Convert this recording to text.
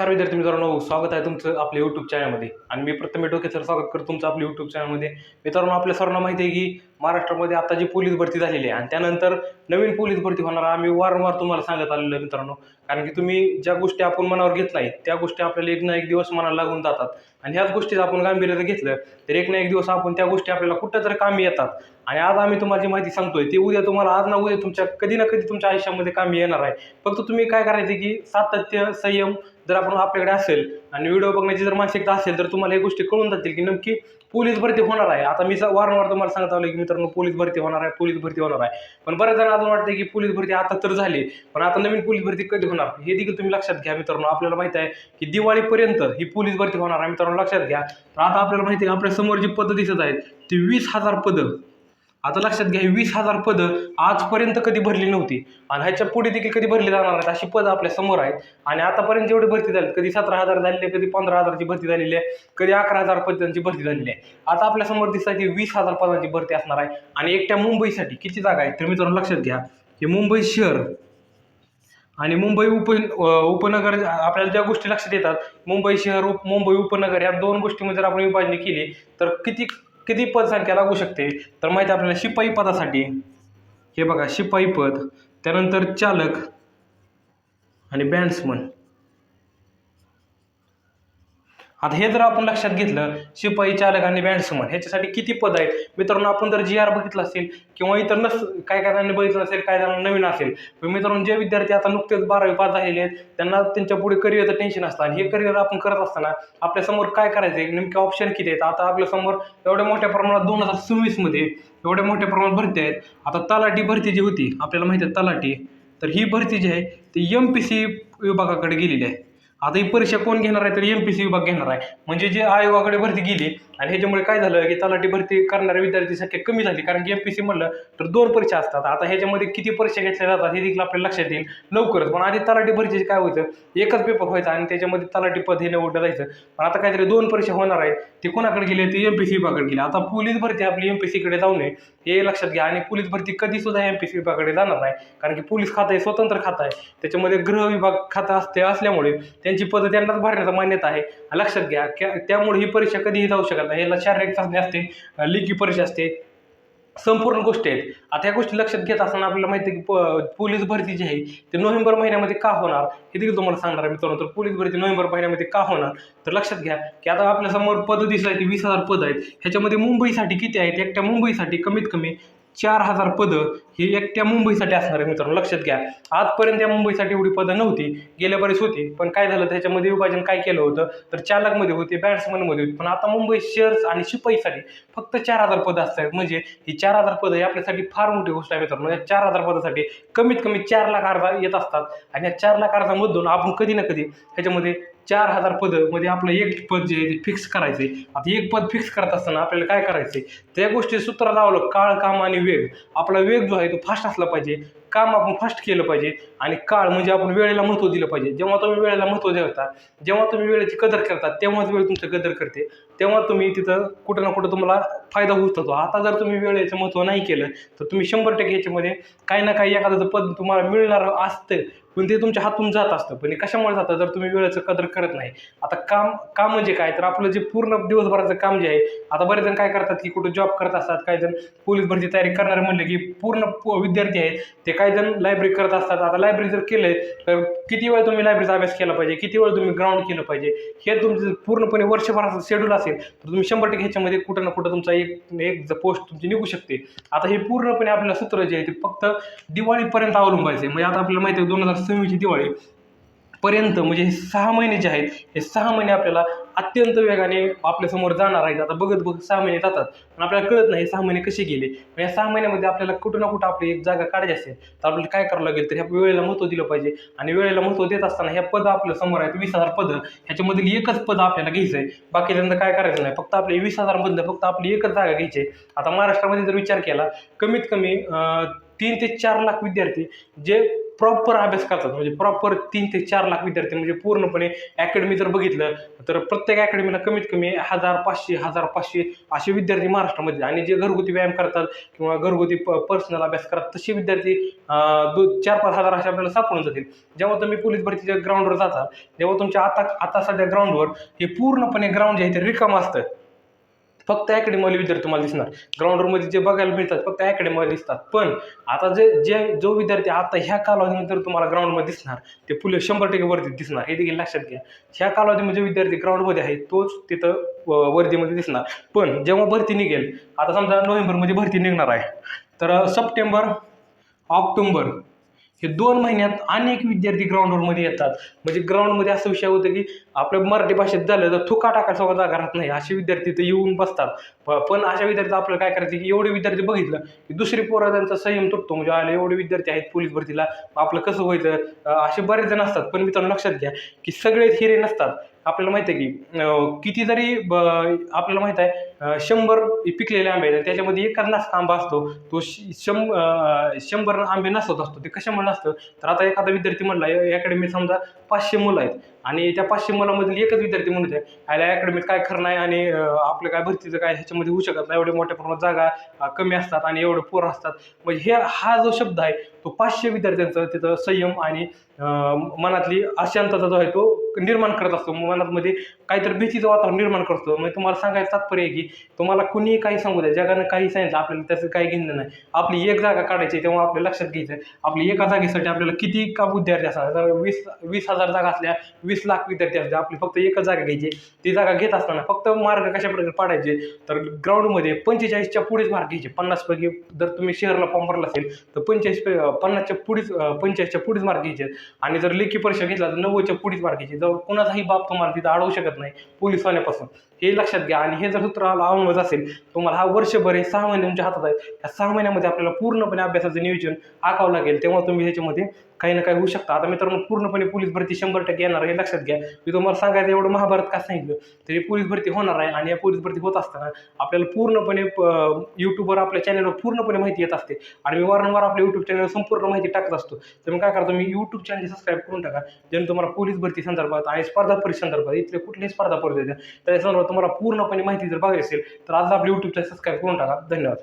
नमस्कार विद्यार्थी मित्रांनो, स्वागत आहे तुमचं आपल्या यूट्यूब चॅनलमध्ये. आणि मी प्रथम डोके सर स्वागत करतो तुमचं आपल्या यूट्यूब चॅनलमध्ये. मित्रांनो, आपल्या सर्वांना माहिती आहे की महाराष्ट्रामध्ये आता जी पोलीस भरती झालेली आहे आणि त्यानंतर नवीन पोलीस भरती होणार आम्ही वारंवार तुम्हाला सांगत आलेलो आहे मित्रांनो. कारण की तुम्ही ज्या गोष्टी आपण मनावर घेत नाही त्या गोष्टी आपल्याला एक ना एक दिवस मनाला लागून जातात. आणि ह्याच गोष्टीचं आपण गांभीर्यानं घेतलं तर एक ना एक दिवस आपण त्या गोष्टी आपल्याला कुठं तरी कामी येतात. आणि आज आम्ही तुम्हाला जी माहिती सांगतोय ती उद्या तुम्हाला आज ना उद्या तुमच्या कधी ना कधी तुमच्या आयुष्यामध्ये कामी येणार आहे. फक्त तुम्ही काय करायचं की सातत्य, संयम जर आपण आपल्याकडे असेल आणि व्हिडिओ बघण्याची जर मानसिकता असेल तर तुम्हाला हे गोष्टी कळून जातील की नक्की पोलीस भरती होणार आहे. आता मी वारंवार तुम्हाला सांगत आलो की मित्रांनो, पोलीस भरती होणार आहे, पोलीस भरती होणार आहे. पण बऱ्याच जण अजून वाटतं की पोलीस भरती आता तर झाली, पण आता नवीन पोलीस भरती कधी होणार हे देखील तुम्ही लक्षात घ्या मित्रांनो. आपल्याला माहिती आहे की दिवाळीपर्यंत ही पोलीस भरती होणार आहे मित्रांनो, लक्षात घ्या. तर आता आपल्याला माहिती आहे आपल्या समोर जी पदं दिसत आहेत ती 20,000 पदं. आता लक्षात घ्या, 20,000 पदं आजपर्यंत कधी भरली नव्हती आणि ह्याच्या पुढे देखील कधी भरली जाणार नाहीत अशी पदं आपल्या समोर आहेत. आणि आतापर्यंत जेवढी भरती झाली, कधी 17,000 झालेली आहे, कधी 15,000ची भरती झालेली आहे, कधी 11,000 पदांची भरती झालेली आहे. आता आपल्या समोर दिसत आहे की 20,000 पदांची भरती असणार आहे. आणि एकट्या मुंबईसाठी किती जागा आहेत तर मित्रांनो लक्षात घ्या की मुंबई शहर आणि मुंबई उपनगर आपल्याला ज्या गोष्टी लक्षात येतात, मुंबई शहर मुंबई उपनगर या दोन गोष्टीमध्ये जर आपण विभागणी केली तर किती किती पदसंख्या लागू शकते तर माहिती आपल्याला शिपाई पदासाठी हे बघा, शिपाई पद, त्यानंतर चालक आणि बॅट्समन. आता हे जर आपण लक्षात घेतलं, शिपाई, चालक आणि बॅट्समन ह्याच्यासाठी किती पद आहेत मित्रांनो. आपण जर जी आर बघितला असेल किंवा इतर काय काय जणांनी बघितलं असेल, काय जणांना नवीन असेल, पण मित्रांनो जे विद्यार्थी आता नुकतेच 12वी पास झालेले आहेत त्यांना त्यांच्या पुढे करिअरचं टेन्शन असतं. आणि हे करिअर आपण करत असताना आपल्यासमोर काय करायचं आहे, नेमके ऑप्शन किती आहेत. आता आपल्यासमोर एवढ्या मोठ्या प्रमाणात 2026 मध्ये एवढ्या मोठ्या प्रमाणात भरती आहेत. आता तलाठी भरती जी होती आपल्याला माहिती आहे तलाठी, तर ही भरती जी आहे ती MPC विभागाकडे गेलेली आहे. आता ही परीक्षा कोण घेणार आहे तर MPC विभाग घेणार आहे. म्हणजे जे आयोगाकडे भरती गेली आणि ह्याच्यामुळे काय झालं की तलाठी भरती करणाऱ्या विद्यार्थी संख्या कमी झाली. कारण की MPC म्हणलं तर 2 परीक्षा असतात. आता ह्याच्यामध्ये किती परीक्षा घेतल्या जातात हे देखील आपल्याला लक्षात येईल लवकरच. पण आधी तलाठी भरतीचे काय व्हायचं, एकच पेपर व्हायचा आणि त्याच्यामध्ये तलाठी पद हे निवडलं जायचं. पण आता काहीतरी 2 परीक्षा होणार आहेत, ते कोणाकडे गेले ते MPC विभागाकडे गेले. आता पोलीस भरती आपली MPC कडे जाऊ नये हे लक्षात घ्या. आणि पोलीस भरती कधी सुद्धा MPC विभागाकडे जाणार नाही. कारण की पोलीस खातं हे स्वतंत्र खातं आहे, त्याच्यामध्ये गृह विभाग खातं असल्यामुळे त्यांची पदं त्यांनाच भरण्याचा मान्यता आहे. लक्षात घ्या, त्यामुळे ही परीक्षा कधीही जाऊ शकत नाही. याला शारीरिक चाचणी असते, लेखी परीक्षा असते, संपूर्ण गोष्टी आहेत. आता ह्या गोष्टी लक्षात घेत असताना आपल्याला माहिती आहे की पोलीस भरती जी आहे ते नोव्हेंबर महिन्यामध्ये का होणार हे देखील तुम्हाला सांगणार आहे मित्रांनो. तर पोलीस भरती नोव्हेंबर महिन्यामध्ये का होणार तर लक्षात घ्या की आता आपल्यासमोर पदं दिसत आहेत, 20,000 पदं आहेत. ह्याच्यामध्ये मुंबईसाठी किती आहेत, एकट्या मुंबईसाठी कमीत कमी 4,000 पदं ही एकट्या मुंबईसाठी असणार आहे मित्रांनो, लक्षात घ्या. आजपर्यंत या मुंबईसाठी एवढी पदं नव्हती, गेल्या बरेच होती. पण काय झालं त्याच्यामध्ये विभाजन काय केलं होतं तर चालकमध्ये होते, बॅट्समनमध्ये होते. पण आता मुंबई शहर आणि शिपाईसाठी फक्त 4,000 पदं असतात. म्हणजे ही 4,000 पदं ही आपल्यासाठी फार मोठी गोष्ट आहे मित्रांनो. या 4,000 पदासाठी कमीत कमी 4 लाख अर्ज येत असतात. आणि या 4 लाख अर्जामधून आपण कधी ना कधी ह्याच्यामध्ये 4,000 पदं मध्ये आपलं एक पद जे आहे ते फिक्स करायचे. आता एक पद फिक्स करत असताना आपल्याला काय करायचे त्या गोष्टी सूत्र लावलं, काळ, काम आणि वेग. आपला वेग जो आहे तो फास्ट असला पाहिजे, काम आपण फास्ट केलं पाहिजे आणि काळ म्हणजे आपण वेळेला महत्त्व दिलं पाहिजे. जेव्हा तुम्ही वेळेला महत्त्व देता, जेव्हा तुम्ही वेळेची कदर करता तेव्हाच वेळ तुमचं कदर करते, तेव्हा तुम्ही तिथं कुठं ना कुठं तुम्हाला फायदा होत होतो. आता जर तुम्ही वेळेचं महत्त्व नाही केलं तर तुम्ही 100% ह्याच्यामध्ये काही ना काही एखादं पद तुम्हाला मिळणार असतं पण ते तुमच्या हातून जात असतं. पण हे कशामुळे जातं जर तुम्ही वेळेचं कदर करत नाही. आता काम म्हणजे काय तर आपलं जे पूर्ण दिवसभराचं काम जे आहे, आता बरेच जण काय करतात की कुठं जॉब करत असतात, काही जण पोलीस भरती तयारी करणारे म्हणले की पूर्ण विद्यार्थी आहेत ते काही जण लायब्ररी करत असतात. आता लायब्ररी जर केलंय तर किती वेळ तुम्ही लायब्ररीचा अभ्यास केला पाहिजे, किती वेळ तुम्ही ग्राउंड केलं पाहिजे, हे तुमचं पूर्णपणे वर्षभराचं शेड्यूल असेल तर तुम्ही 100% ह्याच्यामध्ये कुठं ना कुठं तुमचा एक पोस्ट तुमची निघू शकते. आता हे पूर्णपणे आपल्याला सूत्र जे आहे ते फक्त दिवाळीपर्यंत अवलंबायचं आहे. म्हणजे आता आपल्याला माहिती आहे 2026 दिवाळी पर्यंत म्हणजे हे 6 महिने जे आहेत हे 6 महिने आपल्याला अत्यंत वेगाने आपल्यासमोर जाणार आहेत. आता बघत 6 महिने जातात पण आपल्याला कळत नाही 6 महिने कसे गेले. पण या 6 महिन्यामध्ये आपल्याला कुठं ना कुठं आपली एक जागा काढायची असेल तर आपल्याला काय करावं लागेल तर ह्या वेळेला महत्त्व दिलं पाहिजे. आणि वेळेला महत्त्व देत असताना ह्या पदं आपल्या समोर आहेत 20,000 पदं, ह्याच्यामधील एकच पद आपल्याला घ्यायचं आहे, बाकीच्यांना काय करायचं नाही. फक्त आपले 20,000 मधलं फक्त आपली एकच जागा घ्यायची आहे. आता महाराष्ट्रामध्ये जर विचार केला कमीत कमी 3 ते 4 लाख विद्यार्थी जे प्रॉपर अभ्यास करतात, म्हणजे प्रॉपर 3 ते 4 लाख विद्यार्थी, म्हणजे पूर्णपणे अकॅडमी जर बघितलं तर प्रत्येक अकॅडमीला कमीत कमी 1500 असे विद्यार्थी महाराष्ट्रामध्ये, आणि जे घरगुती व्यायाम करतात किंवा घरगुती पर्सनल अभ्यास करतात तसे विद्यार्थी 4-5 हजार असे आपल्याला सापडून जातील. जेव्हा तुम्ही पोलीस भरतीच्या ग्राउंडवर जाता तेव्हा तुमच्या आता आता सध्या ग्राउंडवर हे पूर्णपणे ग्राउंड जे आहे ते रिकामं असतं. फक्त अकॅडमीवाले विद्यार्थी तुम्हाला दिसणार. ग्राउंडवरमध्ये जे बघायला मिळतात फक्त अकॅडमीवाले दिसतात. पण आता जो विद्यार्थी आता ह्या कालावधीनंतर तुम्हाला ग्राउंडमध्ये दिसणार ते 100% वरती दिसणार, हे देखील लक्षात घ्या. ह्या कालावधीमध्ये जो विद्यार्थी ग्राउंडमध्ये आहे तोच तिथं वर्दीमध्ये दिसणार. पण जेव्हा भरती निघेल, आता समजा नोव्हेंबरमध्ये भरती निघणार आहे, तर सप्टेंबर, ऑक्टोबर हे 2 महिन्यात अनेक विद्यार्थी ग्राउंडवरमध्ये येतात. म्हणजे ग्राउंडमध्ये असा विषय होतो की आपल्या मराठी भाषेत झालं तर थुका टाकायचा जागा राहत नाही, असे विद्यार्थी इथं येऊन बसतात. पण अशा विद्यार्थी आपल्याला काय करायचं की एवढे विद्यार्थी बघितलं की दुसरी पोरं त्यांचा संयम तुटतो. म्हणजे आले एवढे विद्यार्थी आहेत पोलीस भरतीला, आपलं कसं व्हायचं, असे बरेच जण असतात. पण मित्रांनो लक्षात घ्या की सगळेच हिरे नसतात. आपल्याला माहिती आहे की किती जरी आपल्याला माहित आहे 100 पिकलेले आंबे आहेत त्याच्यामध्ये एकाच नासका आंबा असतो, तो 100 आंबे नसत असतो. ते कशामुळे नसतं, तर आता एखादा विद्यार्थी म्हणला अकॅडमीत समजा 500 मुलं आहेत आणि त्या 500 मुलामधील एकच विद्यार्थी म्हणत आहे याला अकॅडमीत काय खरं नाही आणि आपलं काय भरतीचं काय ह्याच्यामध्ये होऊ शकत नाही, एवढे मोठ्या प्रमाणात जागा कमी असतात आणि एवढं पोरं असतात. म्हणजे हा जो शब्द आहे तो 500 विद्यार्थ्यांचं तिथं संयम आणि मनातली अशांतता जो आहे तो निर्माण करत असतो. मनामध्ये काहीतरी भीतीचं वातावरण निर्माण करतो. म्हणजे तुम्हाला सांगायचं तात्पर्य आहे की तुम्हाला कुणीही काही सांगू द्या, जगानं काही सांगितलं आपल्याला त्याचं काही घेणं नाही. आपली एक जागा काढायची तेव्हा आपल्या लक्षात घ्यायचं आपली एका जागेसाठी आपल्याला किती का विद्यार्थी असतात. जर 20,000 जागा असल्या, 20 लाख विद्यार्थी असले, आपली फक्त एकच जागा घ्यायची. ती जागा घेत असताना फक्त मार्ग कशा प्रकारे पाडायचे, तर ग्राउंडमध्ये 45च्या पुढेच मार्क घ्यायचे. 50 पैकी जर तुम्ही शहराला फॉर्म भरला असेल तर 50च्या पुढेच 45च्या पुढेच मार्क घ्यायचे. आणि जर लेखी परीक्षा घेतला तर 90च्या पुढेच मार्क घ्यायचे. जर कोणाचाही बाप तुम्हाला तिथं अडवू शकत नाही पोलीस होण्यापासून, हे लक्षात घ्या. आणि हे जर सूत्र अंमलात असेल, तुम्हाला हा वर्षभर हे 6 महिने तुमच्या हातात आहे, या 6 महिन्यामध्ये आपल्याला पूर्णपणे अभ्यासाचं नियोजन आखावं लागेल. तेव्हा तुम्ही ह्याच्यामध्ये काही ना काही होऊ शकता. आता मित्रांनो पूर्णपणे पोलीस भरती 100% येणार हे लक्षात घ्या. मी तुम्हाला सांगायचं एवढं महाभारत का सांगितलं तरी पोलीस भरती होणार आहे. आणि या पोलीस भरती होत असताना आपल्याला पूर्णपणे यूट्यूबवर आपल्या चॅनलवर पूर्णपणे माहिती येत असते. आणि मी वारंवार आपल्या यूट्यूब चॅनलवर संपूर्ण माहिती टाकत असतो. तर मी काय करतो, मी यूट्यूब चॅनल सबस्क्राईब करून टाका, जेणे तुम्हाला पोलीस भरती संदर्भात आणि स्पर्धा परीक्षा संदर्भात इथले कुठलीही स्पर्धा परीक्षा त्या संदर्भात तुम्हाला पूर्णपणे माहिती जर बघायची असेल तर आज आपल्या यूट्यूब चॅनल सबस्क्राईब करून टाका. धन्यवाद.